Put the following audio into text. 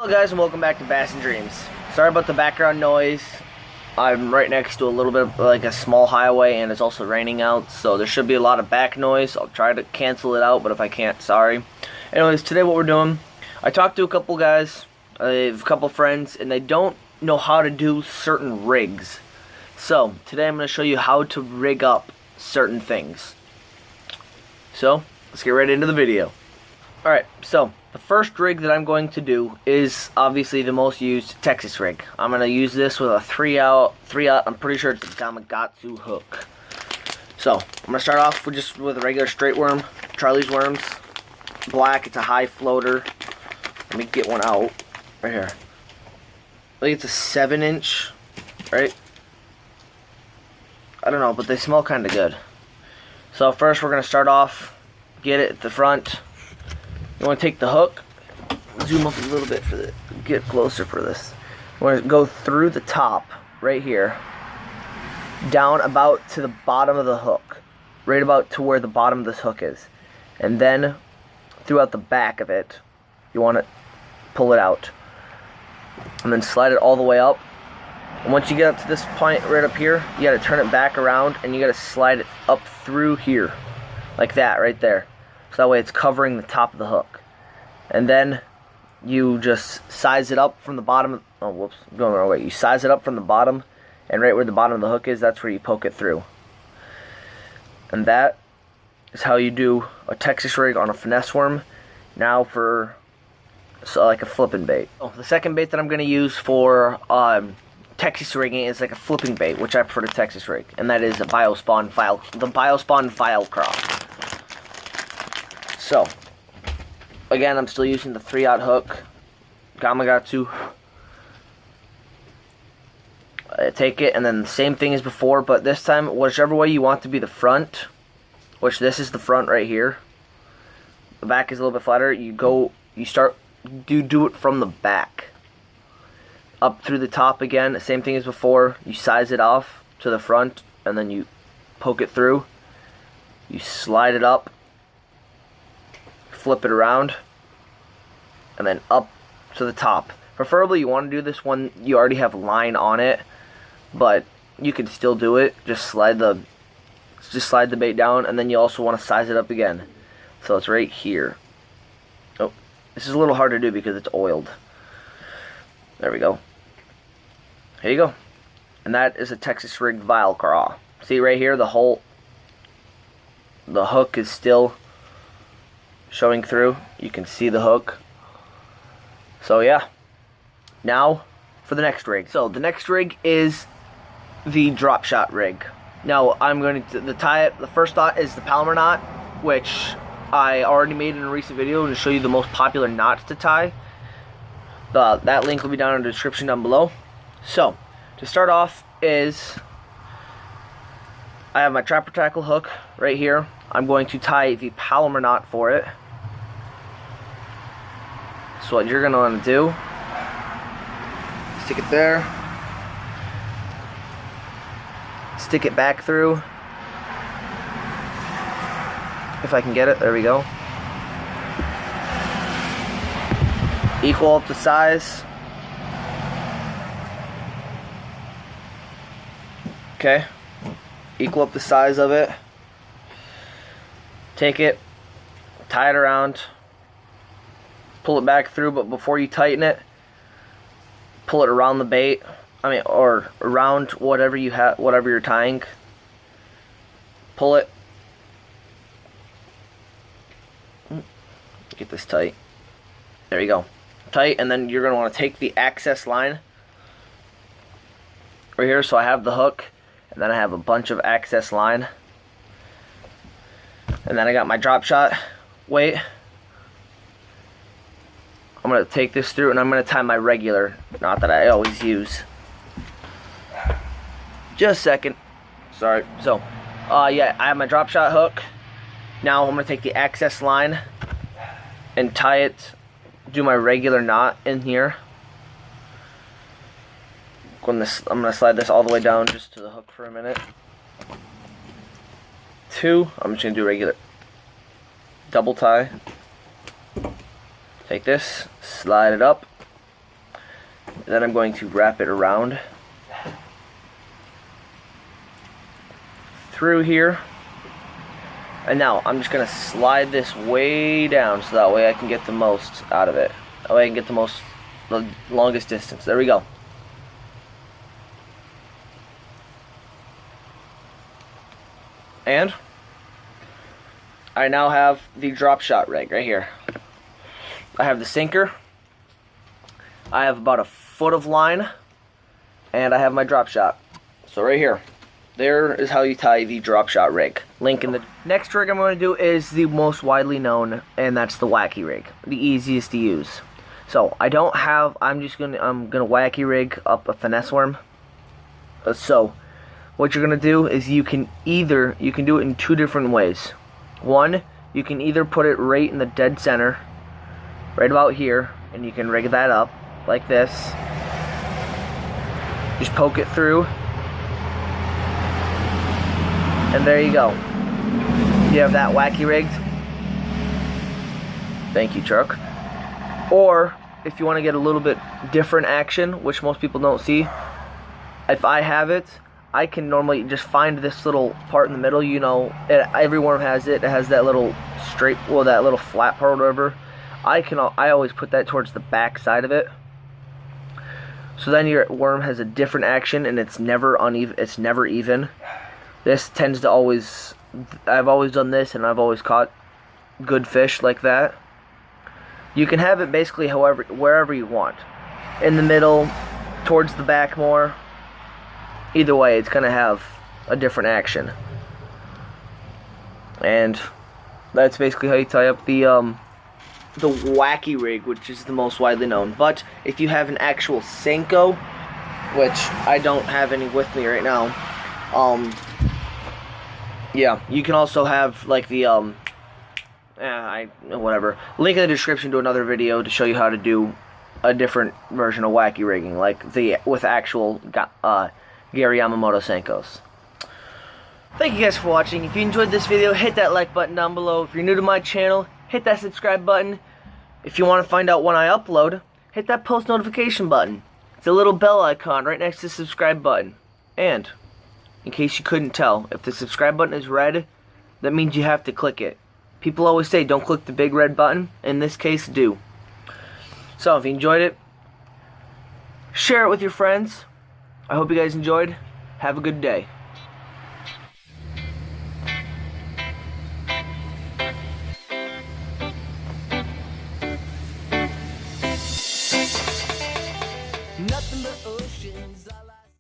Hello guys and welcome back to Bass and Dreams. Sorry about the background noise. I'm right next to a little bit of like a small highway and it's also raining out, so there should be a lot of back noise. I'll try to cancel it out, but if I can't, sorry. Anyways, today what we're doing, I talked to a couple guys, I have a couple friends, and they don't know how to do certain rigs. So today I'm going to show you how to rig up certain things. So let's get right into the video. Alright, so the first rig that I'm going to do is obviously the most used Texas rig. I'm going to use this with a 3-aught, I'm pretty sure it's a Gamakatsu hook. So, I'm going to start off with a regular straight worm, Charlie's Worms, black, it's a high floater. Let me get one out, right here. I think it's a 7-inch, right? I don't know, but they smell kind of good. So first we're going to start off, get it at the front. You want to take the hook, zoom up a little bit for the, get closer for this. You want to go through the top, right here, down about to the bottom of the hook, right about to where the bottom of this hook is. And then, throughout the back of it, you want to pull it out. And then slide it all the way up. And once you get up to this point right up here, you got to turn it back around and you got to slide it up through here. Like that, right there. So that way it's covering the top of the hook. And then you just size it up from the bottom. Oh, whoops, I'm going the wrong way. You size it up from the bottom, and right where the bottom of the hook is, that's where you poke it through. And that is how you do a Texas rig on a finesse worm. Now for like a flipping bait. Oh, the second bait that I'm going to use for Texas rigging is like a flipping bait, which I prefer to Texas rig, and that is a Biospawn file craw. So, again, I'm still using the 3-aught hook, Gamakatsu. Take it, and then the same thing as before, but this time, whichever way you want to be the front, which this is the front right here. The back is a little bit flatter. You do it from the back, up through the top again. Same thing as before. You size it off to the front, and then you poke it through. You slide it up. Flip it around, and then up to the top. Preferably you want to do this when you already have line on it, but you can still do it. Just slide the bait down, and then you also want to size it up again. So it's right here. Oh, this is a little hard to do because it's oiled. There we go. Here you go. And that is a Texas rig vial craw. See right here, the hook is still showing through. You can see the hook. So yeah, now for the next rig. So the next rig is the Dropshot Rig. Now I'm going to tie it. The first knot is the Palmer knot, which I already made in a recent video to show you the most popular knots to tie. That link will be down in the description down below. So to start off is I have my trapper tackle hook right here. I'm going to tie the Palmer knot for it. So what you're going to want to do, stick it there, stick it back through, if I can get it, there we go. Equal up the size. Okay, equal up the size of it. Take it, tie it around, pull it back through, but before you tighten it, pull it around the bait. Or around whatever you have, whatever you're tying. Pull it. Get this tight. There you go. Tight, and then you're going to want to take the access line right here. So I have the hook, and then I have a bunch of access line. And then I got my drop shot weight. I'm going to take this through, and I'm going to tie my regular knot that I always use. Just a second. Sorry. So, yeah, I have my drop shot hook. Now I'm going to take the access line and tie it, do my regular knot in here. I'm going to slide this all the way down just to the hook for a minute. 2, I'm just going to do regular double tie. Take this, slide it up, And then I'm going to wrap it around through here. And now I'm just going to slide this way down so that way I can get the most out of it. That way I can get the longest distance. There we go. And I now have the Dropshot Rig right here. I have the sinker. I have about a foot of line. And I have my drop shot. So right here. There is how you tie the Dropshot Rig. Link in the... Next rig I'm going to do is the most widely known, and that's the Wacky Rig. The easiest to use. So I don't have... I'm gonna Wacky Rig up a finesse worm. So what you're gonna do is you can do it in two different ways. One, you can either put it right in the dead center, right about here, and you can rig that up like this. Just poke it through, and there you go. You have that Wacky rigged. Thank you, Chuck. Or if you want to get a little bit different action, which most people don't see, if I have it, I can normally just find this little part in the middle. You know, every worm has it. It has that little straight, well, that little flat part or whatever. I always put that towards the back side of it. So then your worm has a different action, and it's never uneven. It's never even. This tends to always. I've always done this, and I've always caught good fish like that. You can have it basically wherever you want, in the middle, towards the back more. Either way, it's going to have a different action. And that's basically how you tie up the Wacky Rig, which is the most widely known. But if you have an actual Senko, which I don't have any with me right now, yeah, you can also have like the whatever. Link in the description to another video to show you how to do a different version of Wacky rigging, like with actual Gary Yamamoto Senkos. Thank you guys for watching. If you enjoyed this video, hit that like button down below. If you're new to my channel, hit that subscribe button. If you want to find out when I upload, hit that post notification button. It's a little bell icon right next to the subscribe button. And, in case you couldn't tell, if the subscribe button is red, that means you have to click it. People always say don't click the big red button. In this case, do. So, if you enjoyed it, share it with your friends. I hope you guys enjoyed. Have a good day. Nothing but ocean.